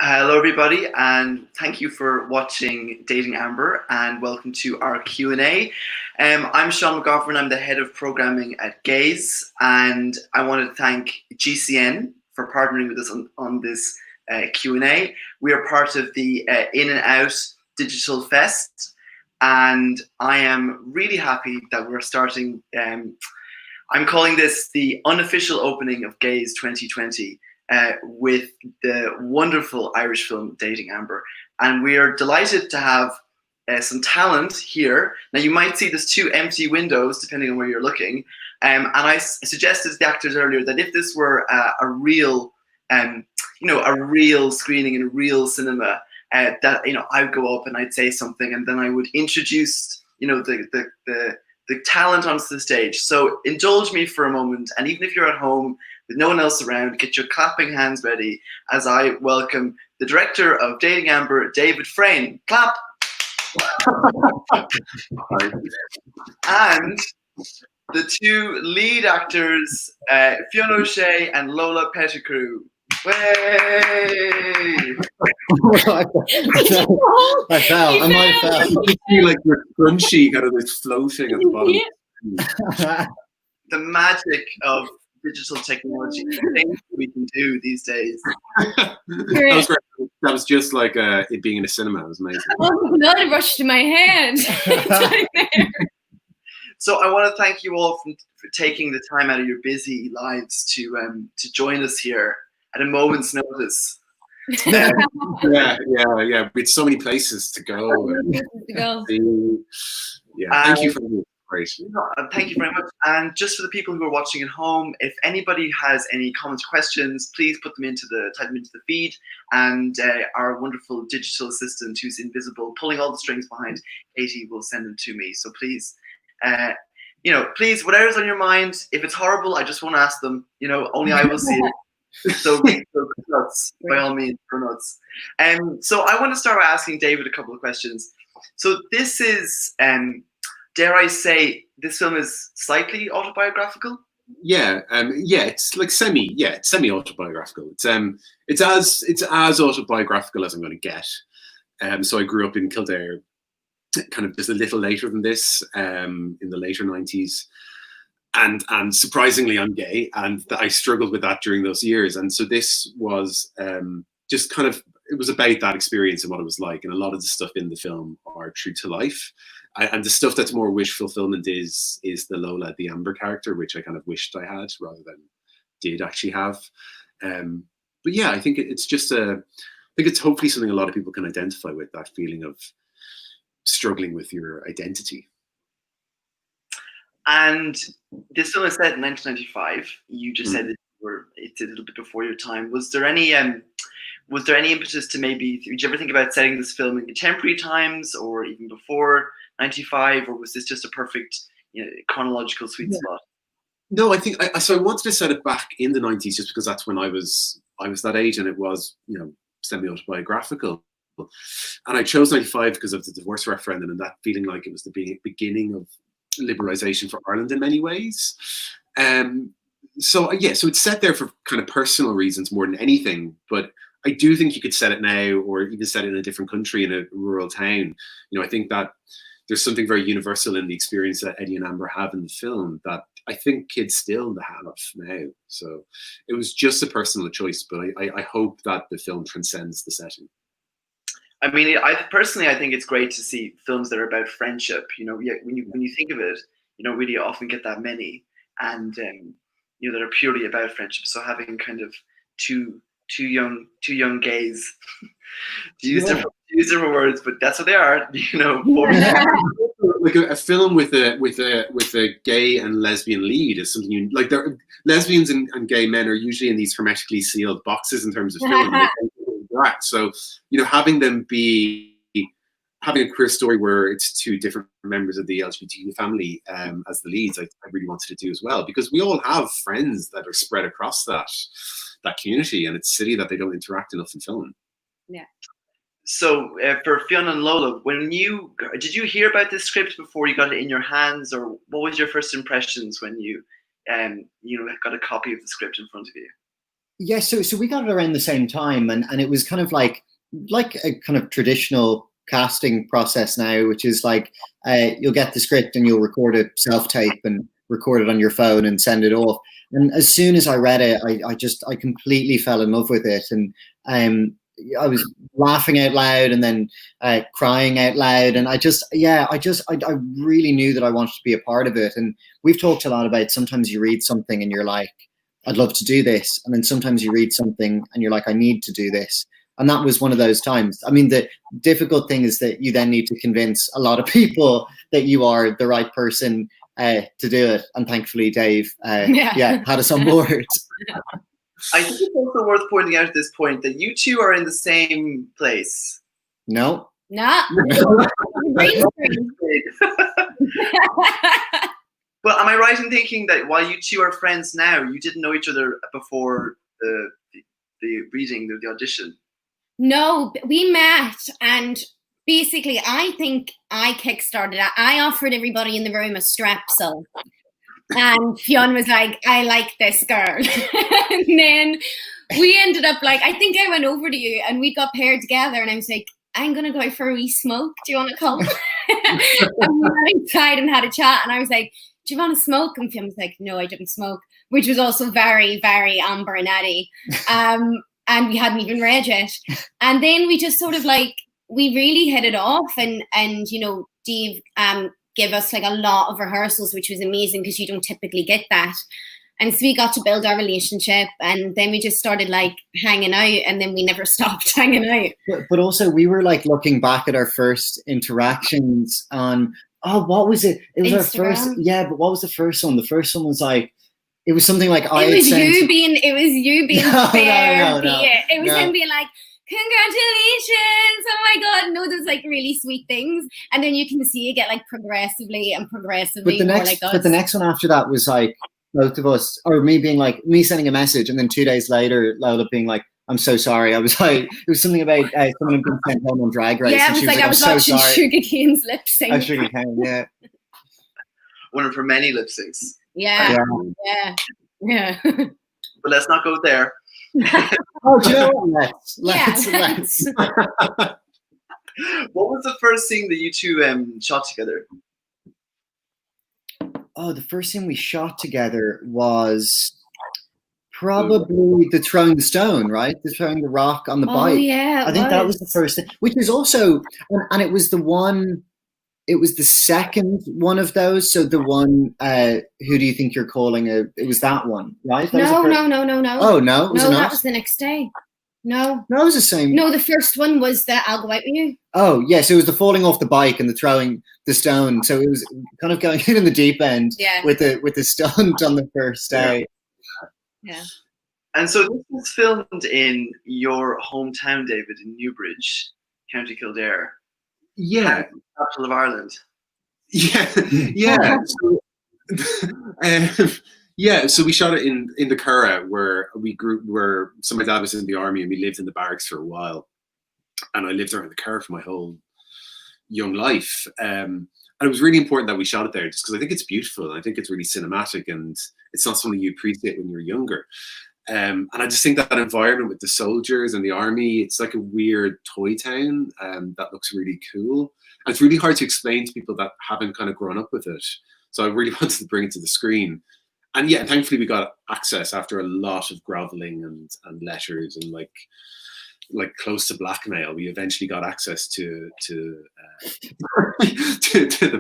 Hello, everybody, and thank you for watching Dating Amber, and welcome to our Q&A. I'm Seán McGovern. I'm the head of programming at GAZE, and I want to thank GCN for partnering with us on this Q&A. We are part of the In and Out Digital Fest, and I am really happy that we're starting. I'm calling this the unofficial opening of GAZE 2020. With the wonderful Irish film Dating Amber. And we are delighted to have some talent here. Now you might see there's two empty windows depending on where you're looking. And I suggested to the actors earlier that if this were a real, a real screening in a real cinema, that I'd go up and I'd say something, and then I would introduce the talent onto the stage. So indulge me for a moment, and even if you're at home with no one else around, get your clapping hands ready as I welcome the director of Dating Amber, David Freyne. Clap! And the two lead actors, Fionn and Lola Petticrew. Way! I fell. I might have fell. You feel like you're crunchy, kind of this floating at the bottom. The magic of digital technology, the things we can do these days. That was great. That was just like it being in a cinema. It was amazing. Oh, blood rushed to my hand. So I want to thank you all for taking the time out of your busy lives to join us here at a moment's notice. Yeah. With so many places to go. Thank you for the inspiration. Thank you very much. And just for the people who are watching at home, if anybody has any comments or questions, please type them into the feed. And our wonderful digital assistant, who's invisible, pulling all the strings behind Katie, will send them to me. So please, please, whatever's on your mind. If it's horrible, I just won't ask them. Only I will see it. So go nuts, by all means, go nuts. So I want to start by asking David a couple of questions. So this is, dare I say, this film is slightly autobiographical? It's like semi-autobiographical. It's as autobiographical as I'm going to get. So I grew up in Kildare, kind of just a little later than this, in the later 90s. And surprisingly, I'm gay, and I struggled with that during those years. And so this was just kind of, it was about that experience and what it was like. And a lot of the stuff in the film are true to life. And the stuff that's more wish fulfillment is the Lola, the Amber character, which I kind of wished I had rather than did actually have. But yeah, I think it's just I think it's hopefully something a lot of people can identify with, that feeling of struggling with your identity. And this film is set in 1995. You just said that it's a little bit before your time. Was there any impetus to maybe, did you ever think about setting this film in contemporary times or even before 95, or was this just a perfect chronological sweet spot? No, I think so. I wanted to set it back in the 90s just because that's when I was that age, and it was semi-autobiographical. And I chose 95 because of the divorce referendum and that feeling like it was the beginning of liberalization for Ireland in many ways. So it's set there for kind of personal reasons more than anything, but I do think you could set it now, or even set it in a different country, in a rural town. I think that there's something very universal in the experience that Eddie and Amber have in the film that I think kids still have now. So it was just a personal choice, but I hope that the film transcends the setting. I mean, I think it's great to see films that are about friendship. When you think of it, you don't really often get that many, and that are purely about friendship. So having kind of two young gays, to use different words, but that's what they are. Like a film with a gay and lesbian lead is something lesbians and gay men are usually in these hermetically sealed boxes in terms of film. So, having them having a queer story where it's two different members of the LGBTQ family as the leads, I really wanted to do as well, because we all have friends that are spread across that community, and it's silly that they don't interact enough in film. Yeah. So for Fionn and Lola, did you hear about this script before you got it in your hands, or what was your first impressions when you got a copy of the script in front of you? Yeah, so we got it around the same time, and it was kind of like a kind of traditional casting process now, which is like you'll get the script and you'll record a self-tape and record it on your phone and send it off. And as soon as I read it, I completely fell in love with it, and I was laughing out loud and then crying out loud, and I really knew that I wanted to be a part of it. And we've talked a lot about sometimes you read something and you're like, I'd love to do this, and then sometimes you read something and you're like, I need to do this. And that was one of those times. I mean, the difficult thing is that you then need to convince a lot of people that you are the right person to do it. And thankfully, Dave, had us on board. I think it's also worth pointing out at this point that you two are in the same place. No. Nah. Well, am I right in thinking that while you two are friends now, you didn't know each other before the reading, the audition? No, we met, and basically I think I kickstarted it. I offered everybody in the room a strepsil, and Fionn was like, I like this girl. And then we ended up like, I think I went over to you and we got paired together, and I was like, I'm going to go for a wee smoke. Do you want to come? And we went inside and had a chat, and I was like, do you want to smoke? And Fionn was like, no, I didn't smoke, which was also very, very Amber and Eddie. And we hadn't even read it. And then we just sort of like, we really hit it off, and you know, Dave gave us like a lot of rehearsals, which was amazing because you don't typically get that. And so we got to build our relationship, and then we just started like hanging out, and then we never stopped hanging out. But also we were like looking back at our first interactions on, what was it? It was Instagram. our first, but what was the first one? The first one was like, it was something like It was you being fair. No. It was him being like, congratulations, oh my god, no, those like really sweet things. And then you can see it get like progressively But the next one after that was like both of us, or me sending a message, and then 2 days later Lola being like, I'm so sorry. I was like, it was something about someone had been sent home on Drag Race. Yeah, it was like I was watching Sugar Cane's lip sync. Oh, Sugar Cane, yeah. One of her many lip syncs. Yeah. But let's not go there. Oh, do you know what? Let's. What was the first thing that you two shot together? Oh, the first thing we shot together was probably the throwing the stone, right? The throwing the rock on the bike. Oh, yeah. I think that was the first thing, which is also, and it was the one, it was the second one of those. So the one, who do you think you're calling it was that one, right? That No. Oh, no? Was it not? That was the next day. No, it was the same. No, the first one was the I'll go out with you. Oh, yes, it was the falling off the bike and the throwing the stone. So it was kind of going in the deep end with the stunt on the first day. Yeah. And so this was filmed in your hometown, David, in Newbridge, County Kildare. Yeah. Capital of Ireland. Yeah. So we shot it in the Curragh, where so my dad was in the army and we lived in the barracks for a while, and I lived around the Curragh for my whole young life, and it was really important that we shot it there just because I think it's beautiful and I think it's really cinematic, and it's not something you appreciate when you're younger, and I just think that environment with the soldiers and the army, it's like a weird toy town that looks really cool, and it's really hard to explain to people that haven't kind of grown up with it, so I really wanted to bring it to the screen. And yeah, thankfully we got access after a lot of groveling and letters and like close to blackmail. We eventually got access to the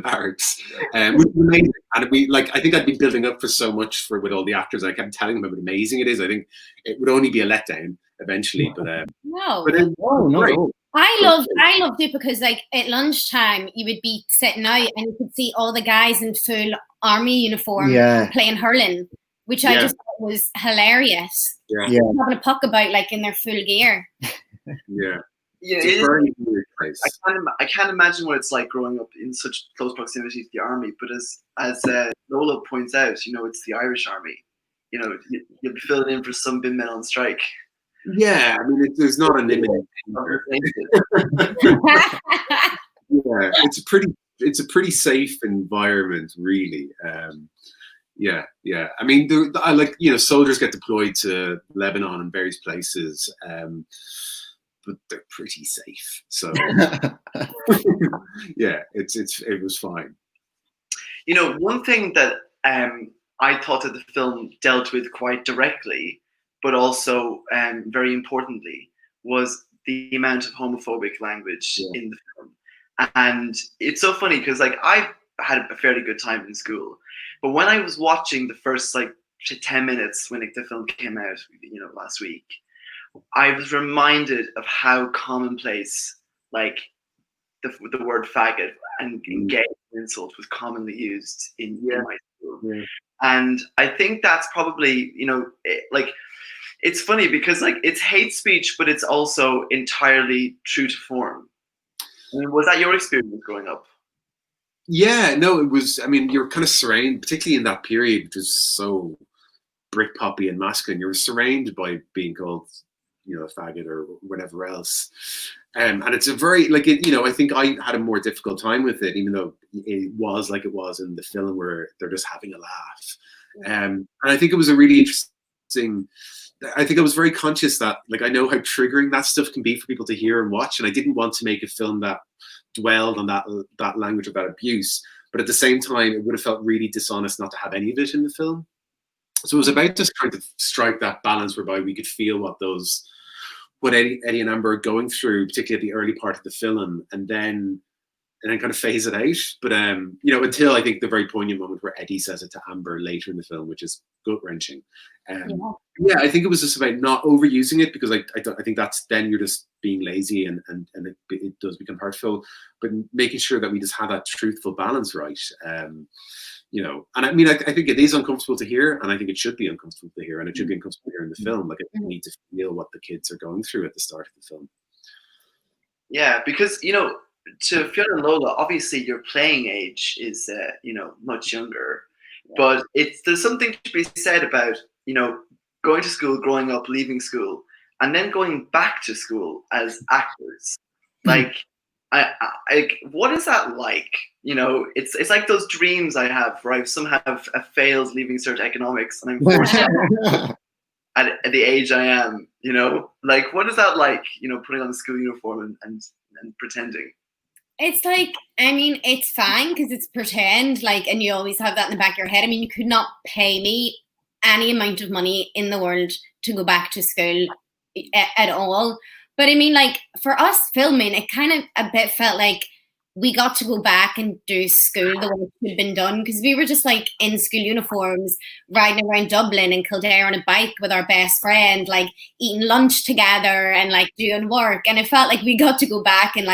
barracks, which was amazing. And I think I'd been building up for so much with all the actors. I kept telling them how amazing it is. I think it would only be a letdown eventually, but no. Right. I loved it because like at lunchtime you would be sitting out and you could see all the guys in full army uniform playing hurling, which I just thought was hilarious. Yeah. Having a puck about like in their full gear. Yeah, it's a very weird place. I can't imagine what it's like growing up in such close proximity to the army. But as Lola points out, you know, it's the Irish Army. You know, you'll be filling in for some bin men on strike. Yeah, I mean, there's not a limit. Yeah, it's a pretty safe environment, really. Yeah, yeah. I mean, I like, soldiers get deployed to Lebanon and various places, but they're pretty safe. So yeah, it was fine. One thing that I thought that the film dealt with quite directly, but also very importantly, was the amount of homophobic language in the film. And it's so funny because I had a fairly good time in school, but when I was watching the first 10 minutes when the film came out, last week, I was reminded of how commonplace the word faggot and gay insult was commonly used in my school. Yeah. And I think that's probably, it's funny because it's hate speech, but it's also entirely true to form. Was that your experience growing up? Yeah, no, it was. I mean, you're kind of surrounded, particularly in that period, which was so Britpoppy and masculine. You were surrounded by being called, a faggot or whatever else. And it's a very, I think I had a more difficult time with it, even though it was like it was in the film where they're just having a laugh. And I think it was a really interesting, I think I was very conscious that, I know how triggering that stuff can be for people to hear and watch. And I didn't want to make a film that dwelled on that language of that abuse. But at the same time, it would have felt really dishonest not to have any of it in the film. So it was about just trying to strike that balance whereby we could feel what Eddie and Amber are going through, particularly at the early part of the film, and then kind of phase it out. But until I think the very poignant moment where Eddie says it to Amber later in the film, which is gut wrenching. Yeah, I think it was just about not overusing it, because I think that's then you're just being lazy and it does become hurtful. But making sure that we just have that truthful balance right. And I mean, I think it is uncomfortable to hear, and I think it should be uncomfortable to hear, and it should be uncomfortable to hear in the film. I need to feel what the kids are going through at the start of the film. Yeah, because, to Fionn and Lola, obviously your playing age is, much younger, but there's something to be said about, going to school, growing up, leaving school, and then going back to school as actors. What is that like? It's like those dreams I have where I somehow have failed leaving cert economics and I'm forced at the age I am, what is that like, putting on the school uniform and pretending? It's it's fine because it's pretend, and you always have that in the back of your head. I mean, you could not pay me any amount of money in the world to go back to school at all. But I mean, for us filming, it kind of a bit felt like we got to go back and do school the way it had been done, because we were just in school uniforms, riding around Dublin and Kildare on a bike with our best friend, eating lunch together and doing work. And it felt like we got to go back and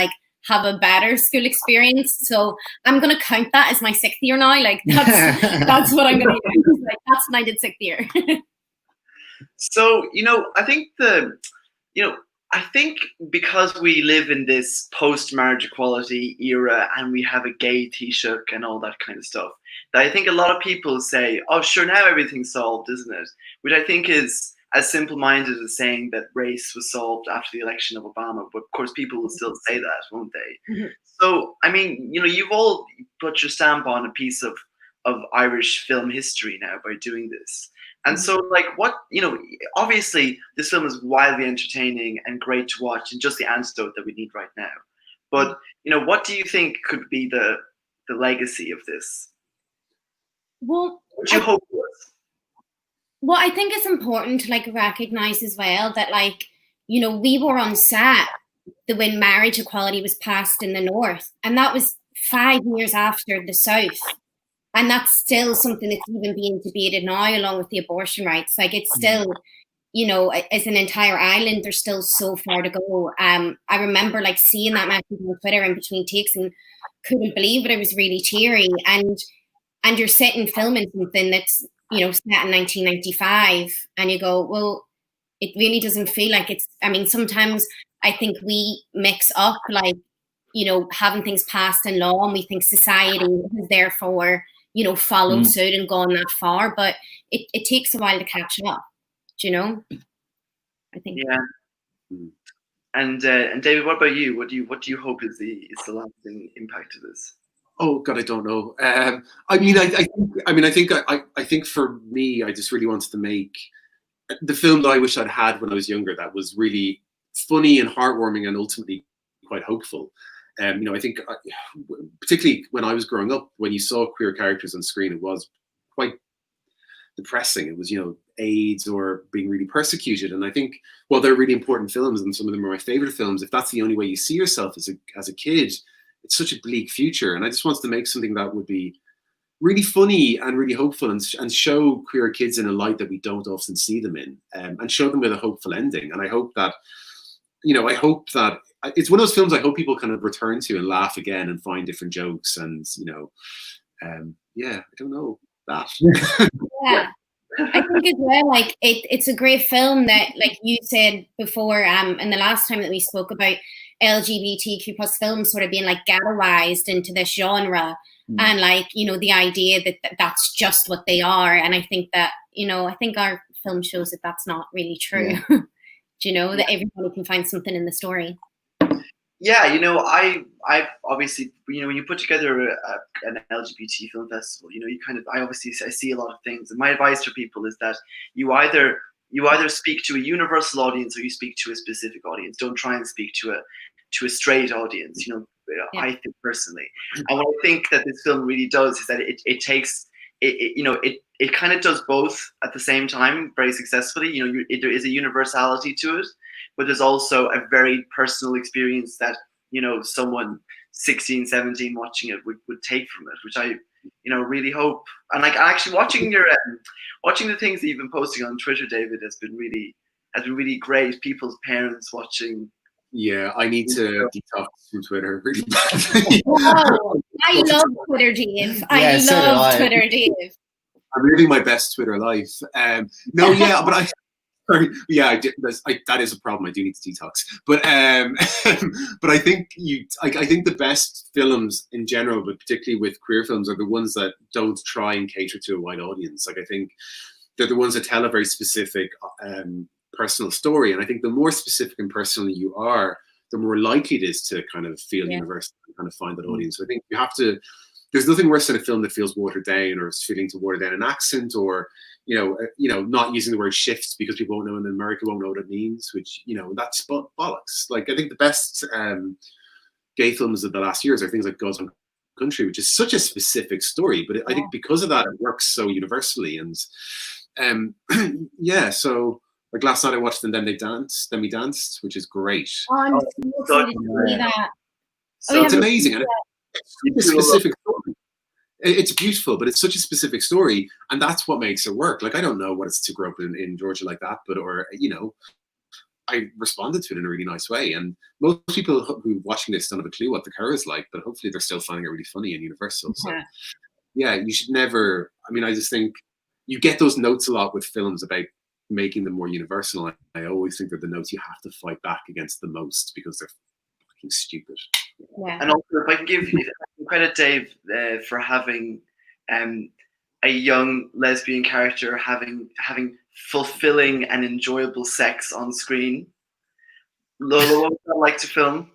have a better school experience. So I'm going to count that as my 6th year now. That's what I'm going to do. That's when I did 6th year. So, I think because we live in this post-marriage equality era and we have a gay Taoiseach and all that kind of stuff, that I think a lot of people say, oh, sure, now everything's solved, isn't it? Which I think is as simple-minded as saying that race was solved after the election of Obama. But of course, people will still say that, won't they? Mm-hmm. So, I mean, you've all put your stamp on a piece of Irish film history now by doing this. And so, obviously, this film is wildly entertaining and great to watch, and just the antidote that we need right now. But, what do you think could be the legacy of this? Well, what do you hope it was? Well, I think it's important to recognize as well that we were on set when marriage equality was passed in the North, and that was 5 years after the South. And that's still something that's even being debated now, along with the abortion rights. It's still, as an entire island, there's still so far to go. I remember seeing that message on Twitter in between takes and couldn't believe it. It was really cheery. And you're sitting filming something that's, set in 1995, and you go, well, it really doesn't feel like it's. I mean, sometimes I think we mix up having things passed in law, and we think society is therefore followed suit and gone that far, but it takes a while to catch up. I think. Yeah. And David, what about you? What do you hope is the lasting impact of this? Oh God, I don't know. I think for me, I just really wanted to make the film that I wish I'd had when I was younger. That was really funny and heartwarming, and ultimately quite hopeful. I think particularly when I was growing up, when you saw queer characters on screen, it was quite depressing. It was, AIDS or being really persecuted. And I think, well, they're really important films, and some of them are my favorite films. If that's the only way you see yourself as a kid, it's such a bleak future. And I just wanted to make something that would be really funny and really hopeful, and show queer kids in a light that we don't often see them in, and show them with a hopeful ending. And I hope that, it's one of those films I hope people kind of return to and laugh again and find different jokes. And, I don't know that. Yeah. I think as well, like it's a great film that, like you said before, and the last time that we spoke about LGBTQ plus films sort of being like ghettoized into this genre, and like, the idea that that's just what they are. And I think that, I think our film shows that that's not really true. Yeah. That everybody can find something in the story. Yeah, I obviously, when you put together an LGBT film festival, I see a lot of things. And my advice for people is that you either speak to a universal audience or you speak to a specific audience. Don't try and speak to a straight audience, Yeah. I think personally. And what I think that this film really does is that it takes, it kind of does both at the same time very successfully. There is a universality to it, but there's also a very personal experience that, someone 16, 17 watching it would take from it, which I, really hope. And like actually watching watching the things that you've been posting on Twitter, David, has been really great. People's parents watching. Yeah, I need to detox from Twitter really badly. Oh, I love Twitter, Dave. I love Twitter, Dave. I'm living my best Twitter life. But that is a problem. I do need to detox. But but I think I think the best films in general, but particularly with queer films, are the ones that don't try and cater to a wide audience. Like, I think they're the ones that tell a very specific personal story. And I think the more specific and personal you are, the more likely it is to kind of feel universal and kind of find that audience. So I think you have to. There's nothing worse than a film that feels watered down, or is feeling to water down an accent, or not using the word shifts because people won't know, and America won't know what it means, which, that's bollocks. Like, I think the best gay films of the last years are things like GAZE Country, which is such a specific story, but I think because of that, it works so universally. And so like last night I watched Then We Danced, which is great. Oh, I'm so excited to see that. So it's amazing. And it's a specific story. It's beautiful, but it's such a specific story, and that's what makes it work. Like, I don't know what it's to grow up in Georgia like that, but I responded to it in a really nice way. And most people who are watching this don't have a clue what the car is like, but hopefully they're still finding it really funny and universal. So you should never. I mean, I just think you get those notes a lot with films about making them more universal. I always think they're the notes you have to fight back against the most because they're fucking stupid. Yeah. And also, if I can give credit, Dave, for having a young lesbian character having fulfilling and enjoyable sex on screen. Lola, what was that like to film?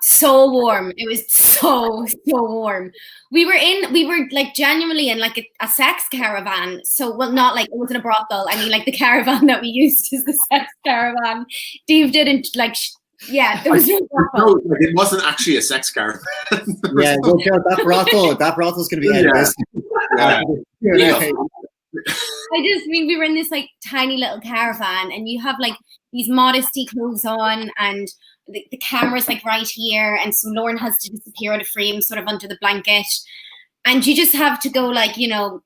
So warm. It was so warm. We were like genuinely in like a sex caravan. So, well, not like, it wasn't a brothel. I mean, like the caravan that we used is the sex caravan. Dave didn't like. There was no brothel. No, it wasn't actually a sex caravan. Well, that brothel's going to be out of business. I just mean, we were in this like tiny little caravan, and you have like these modesty clothes on, and the camera's like right here, and so Lauren has to disappear out of frame sort of under the blanket, and you just have to go like,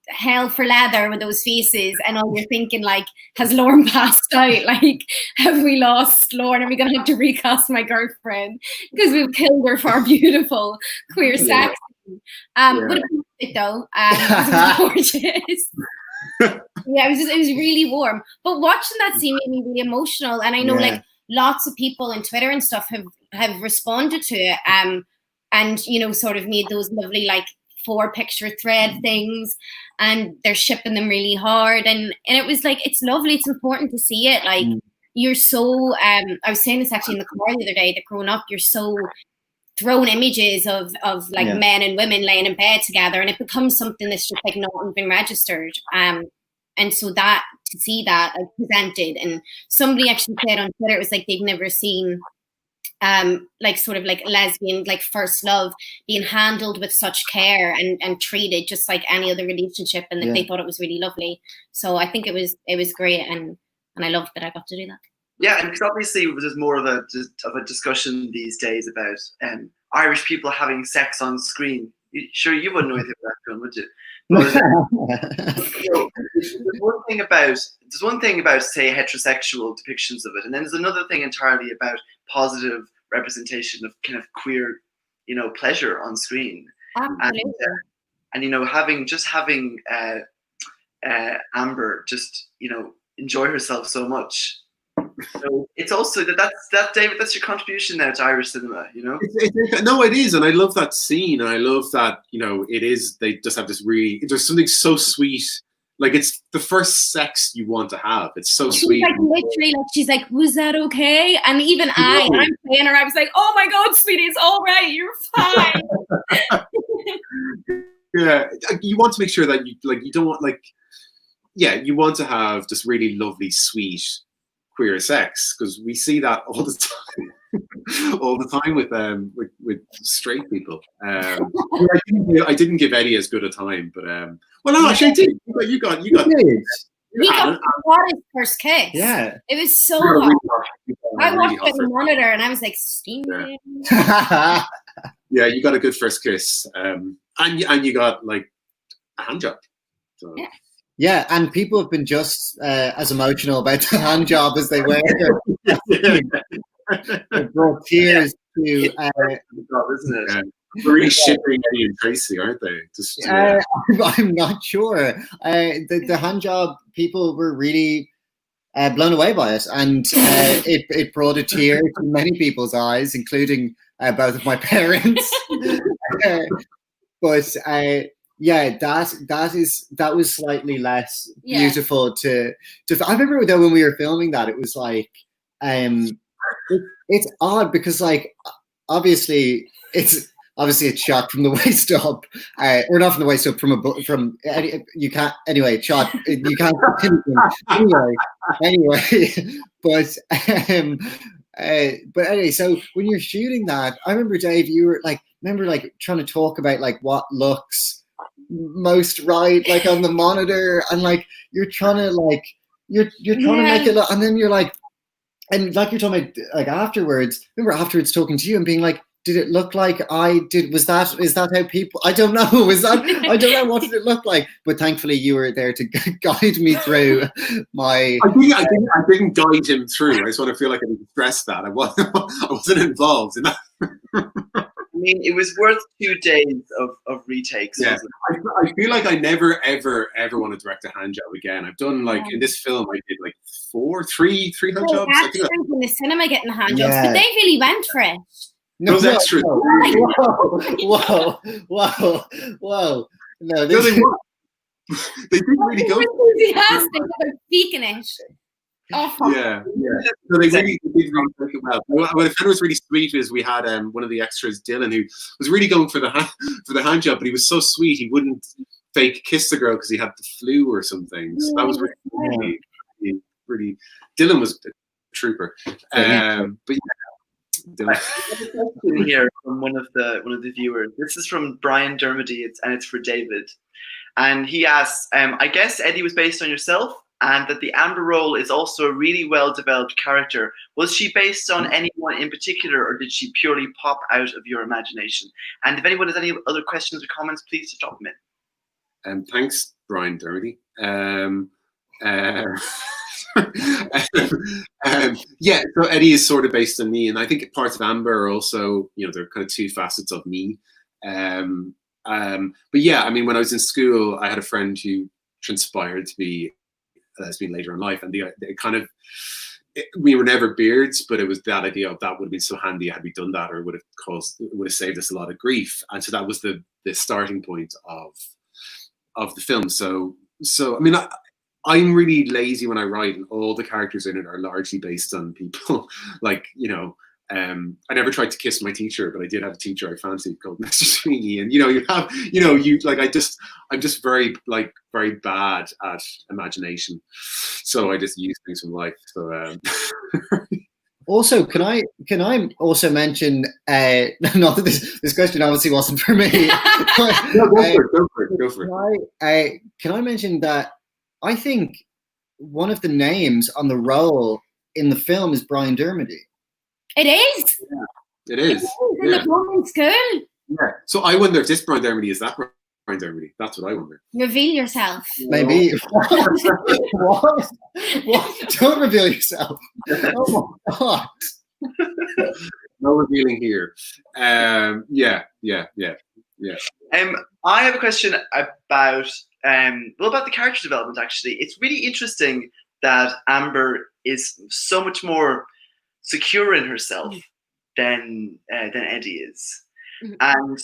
hell for leather with those faces, and all you're thinking like, has Lauren passed out? Like, have we lost Lauren? Are we gonna have to recast my girlfriend because we've killed her for our beautiful queer sex? But it was it though. It was gorgeous. It was really warm. But watching that scene made me really emotional, and I know like lots of people on Twitter and stuff have responded to it, and sort of made those lovely like 4-picture thread things, and they're shipping them really hard, and it was like, it's lovely, it's important to see it. Like, you're so I was saying this actually in the car the other day, that growing up, you're so thrown images of like Yeah. men and women laying in bed together, and it becomes something that's just like not even registered. And so that, to see that like presented, and somebody actually said on Twitter, it was like they'd never seen like sort of like lesbian like first love being handled with such care and treated just like any other relationship, and that Yeah. they thought it was really lovely. So I think it was great, and I loved that I got to do that. Yeah, and because obviously there's more of a discussion these days about Irish people having sex on screen. Sure, you wouldn't know anything about that, would you? But, you know, there's one thing about say heterosexual depictions of it, and then there's another thing entirely about positive representation of kind of queer, you know, pleasure on screen. Absolutely. And you know, having Amber just, you know, enjoy herself so much. So it's also that's David, that's your contribution now to Irish cinema, you know? No, it is, and I love that scene, and I love that, you know, it is, they just have this really, there's something so sweet, like it's the first sex you want to have. It's so She's sweet. like literally like, she's like, was that okay? And even I'm playing her, I was like, oh my God, sweetie, it's all right, you're fine. Yeah, you want to make sure that you don't want you want to have this really lovely, sweet queer sex, because we see that all the time with straight people. I didn't give Eddie as good a time, but well, no, actually I did. You got We got the hottest first kiss. Yeah. It was so hot. I watched it on the monitor and I was like, steaming. Yeah, you got a good first kiss, and you got like a hand job. So. Yeah. Yeah, and people have been just as emotional about the hand job as they were. It brought tears to. Isn't it? They're really shipping Eddie and Tracy, aren't they? Just, I'm not sure. The hand job, people were really blown away by it, and it brought a tear to many people's eyes, including both of my parents. But yeah, that was slightly less beautiful to. I remember though when we were filming that, it was like it's odd because like obviously it's shot from the waist up, or not from the waist up, from you can't anyway. It's shot you can't anyway. But anyway, so when you're shooting that, I remember Dave, you were like trying to talk about like what looks most right, like on the monitor, and like you're trying to make it look, and then you're like, and like you're talking about like afterwards. Remember afterwards talking to you and being like, did it look like I did? Is that how people? I don't know. I don't know. What did it look like? But thankfully, you were there to guide me through my. I didn't guide him through. I just want to feel like I didn't stress that. I wasn't involved in that. I mean, it was worth 2 days of retakes. Yeah, I feel like I never, ever, ever want to direct a hand job again. I've done like in this film, I did like three hand jobs. Actors in the cinema getting hand jobs, but they really went for it. No, those extras. Whoa! No, they didn't really go. Enthusiastic about speaking it. Oh, yeah. So they really did work it well. What I found was really sweet is we had one of the extras, Dylan, who was really going for the hand job, but he was so sweet he wouldn't fake kiss the girl because he had the flu or something. So that was really Dylan was a trooper. But yeah. I have a question here from one of the viewers. This is from Brian Dermody, it's for David, and he asks, I guess Eddie was based on yourself, and that the Amber role is also a really well-developed character. Was she based on anyone in particular, or did she purely pop out of your imagination? And if anyone has any other questions or comments, please just drop them in. Thanks, Brian Dermody. Yeah, so Eddie is sort of based on me, and I think parts of Amber are also, you know, they're kind of two facets of me. But yeah, I mean, when I was in school, I had a friend who transpired to be a lesbian later in life, and we were never beards, but it was that idea of that would have been so handy had we done that, or it would have saved us a lot of grief, and so that was the starting point of the film. So I mean, I'm really lazy when I write, and all the characters in it are largely based on people like, you know, I never tried to kiss my teacher, but I did have a teacher I fancied called Mr. Sweeney. And I'm just very bad at imagination, so I just use things from life. So also, can I also mention? Not that this question obviously wasn't for me. No, go for it. Can I mention that I think one of the names on the roll in the film is Brian Dermody. It is. Yeah, it is. In the performing school. Yeah. So I wonder if this Brian Dermody is that Brian Dermody. That's what I wonder. Reveal yourself. Maybe. What? Don't reveal yourself. Oh my God. No revealing here. Yeah. I have a question about the character development. Actually, it's really interesting that Amber is so much more secure in herself than Eddie is. Mm-hmm. And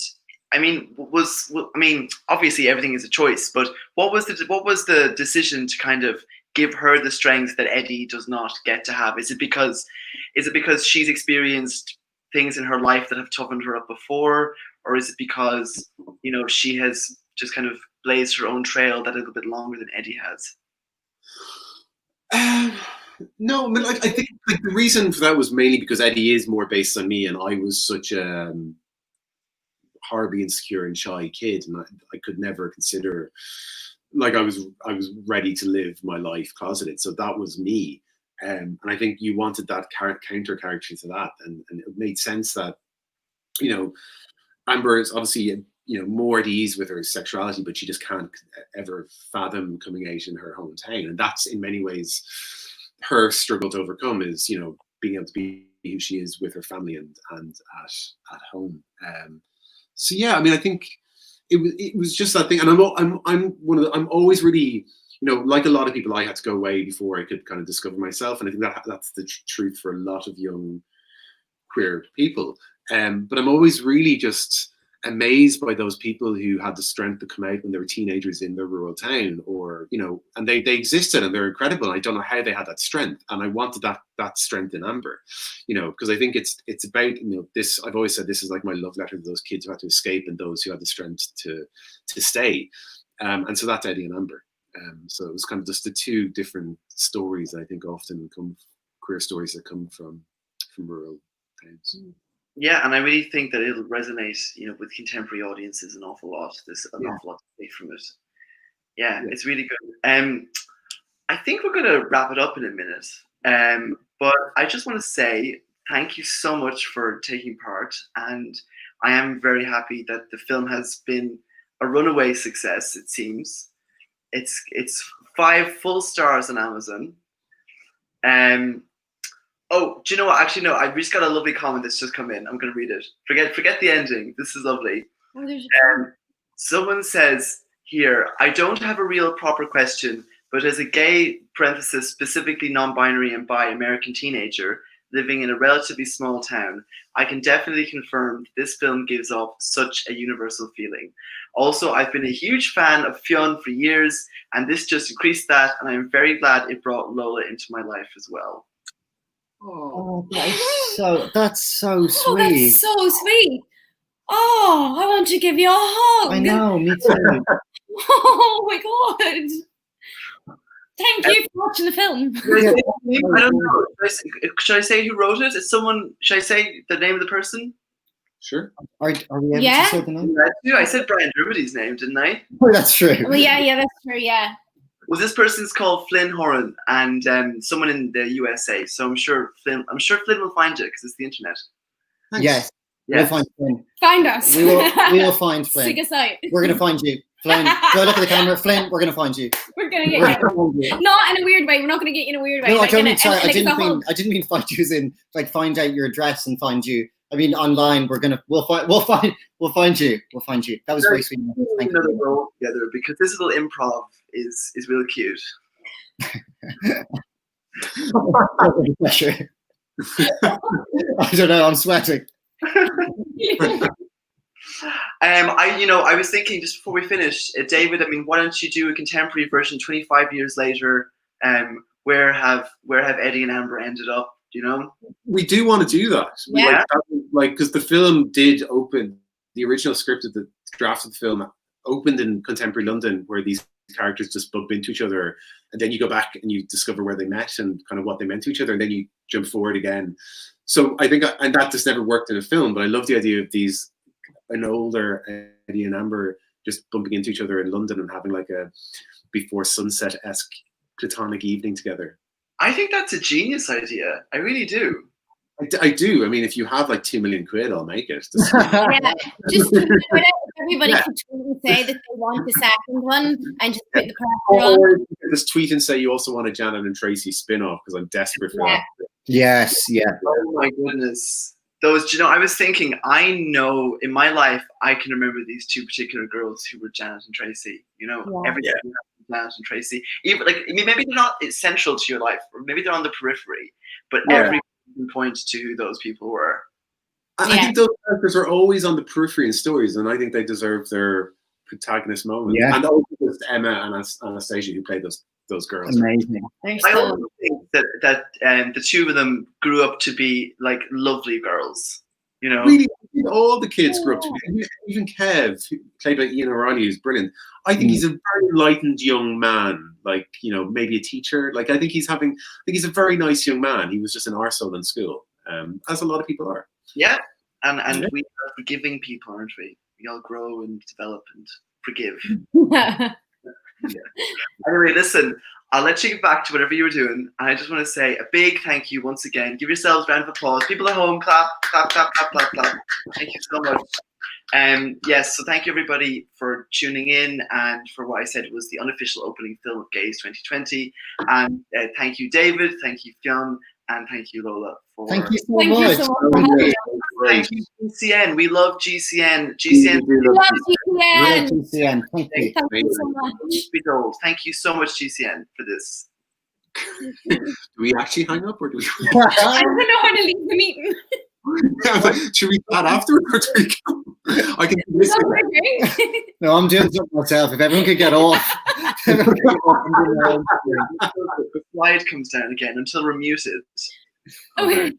I mean, obviously everything is a choice, but what was the decision to kind of give her the strength that Eddie does not get to have? Is it because she's experienced things in her life that have toughened her up before, or is it because she has just kind of blazed her own trail that a little bit longer than Eddie has? No, I mean, I think the reason for that was mainly because Eddie is more based on me, and I was such a horribly insecure and shy kid, and I could never consider, I was ready to live my life closeted. So that was me, and I think you wanted that counter character to that, and it made sense that Amber is obviously more at ease with her sexuality, but she just can't ever fathom coming out in her hometown, and that's in many ways her struggle to overcome, is being able to be who she is with her family and at home. So yeah, I mean, I think it was just that thing, and I'm always really like a lot of people, I had to go away before I could kind of discover myself, and I think that's the truth for a lot of young queer people. But I'm always really just amazed by those people who had the strength to come out when they were teenagers in their rural town, or and they existed and they're incredible. I don't know how they had that strength, and I wanted that strength in Amber, because I think it's about this. I've always said this is like my love letter to those kids who had to escape and those who had the strength to stay, and so that's Eddie and Amber. So it was kind of just the two different stories that I think often queer stories that come from rural towns. Yeah, and I really think that it'll resonate, with contemporary audiences an awful lot. There's an awful lot to take from it. Yeah, it's really good. I think we're going to wrap it up in a minute. But I just want to say thank you so much for taking part. And I am very happy that the film has been a runaway success, it seems. It's 5 full stars on Amazon. Oh, do you know what? Actually, no. I just got a lovely comment that's just come in. I'm going to read it. Forget the ending. This is lovely. Someone says here, I don't have a real proper question, but as a gay (parenthesis specifically non-binary and bi) American teenager living in a relatively small town, I can definitely confirm this film gives off such a universal feeling. Also, I've been a huge fan of Fionn for years, and this just increased that, and I'm very glad it brought Lola into my life as well. Oh, that's so sweet. Oh, that's so sweet. Oh, I want to give you a hug. I know, me too. Oh my God. Thank you for watching the film. I don't know. Should I say who wrote it? Should I say the name of the person? Sure. Are we able to say the name? I said Brian Dermody's name, didn't I? Oh, that's true. Well, yeah, that's true, yeah. Well, this person's called Flynn Horan, and someone in the USA. So I'm sure Flynn will find it because it's the internet. Thanks. Yes. We'll find Flynn. Find us. We will find Flynn. Seek us out. We're going to find you. Flynn, go look at the camera. Flynn, we're going to find you. We're going to get you. Not in a weird way. We're not going to get you in a weird way. No, like I didn't mean find you as in like find out your address and find you. I mean online. We'll find you. We'll find you. That was very sweet. Thank you. Role together because this little improv is real cute. Pressure. I don't know. I'm sweating. I was thinking just before we finish, David. I mean, why don't you do a contemporary version 25 years later? Where have Eddie and Amber ended up? You know, we do want to do that. Yeah. Because the film did open, the original script of the draft of the film opened in contemporary London, where these characters just bump into each other, and then you go back and you discover where they met and kind of what they meant to each other, and then you jump forward again. So I think, and that just never worked in a film, but I love the idea of an older Eddie and Amber just bumping into each other in London and having like a before sunset-esque platonic evening together. I think that's a genius idea. I really do. I do. I mean, if you have like 2 million quid, I'll make it. Yeah, just everybody can tweet and say that they want the second one, and just put the pressure on. Or just tweet and say you also want a Janet and Tracy spin-off, because I'm desperate for that. Yes, yeah. Oh my goodness. Those, you know, I was thinking, I know in my life, I can remember these two particular girls who were Janet and Tracy, you know, everything Janet and Tracy. Even like, I mean, maybe they're not essential to your life, or maybe they're on the periphery, but every point to who those people were. I think those characters are always on the periphery in stories, and I think they deserve their protagonist moment. Yeah. And also just Emma and Anastasia, who played those girls. Amazing. I also think that the two of them grew up to be like lovely girls. You know, really, all the kids grew up to be. Even Kev, who played by Ian O'Reilly, who's brilliant. I think he's a very lightened young man. Like, you know, maybe a teacher. Like, I think he's a very nice young man. He was just an arsehole in school, as a lot of people are. Yeah, and we are forgiving people, aren't we? We all grow and develop and forgive. Anyway, listen, I'll let you get back to whatever you were doing. And I just want to say a big thank you once again. Give yourselves a round of applause. People at home, clap, clap, clap, clap, clap, clap. Thank you so much. Yes, so thank you everybody for tuning in and for what I said was the unofficial opening film of GAZE 2020. And thank you, David. Thank you, Fionn. And thank you, Lola. Thank you so much. Thank you, GCN. We love GCN. We love GCN. GCN. Thank you. Thank you so much. Thank you so much, GCN, for this. Do we actually hang up, or do we? I don't know how to leave the meeting. Should we chat afterward, or do we go? I can do this. No, I'm doing something myself. If everyone could get off. The slide comes down again until we're muted. Okay.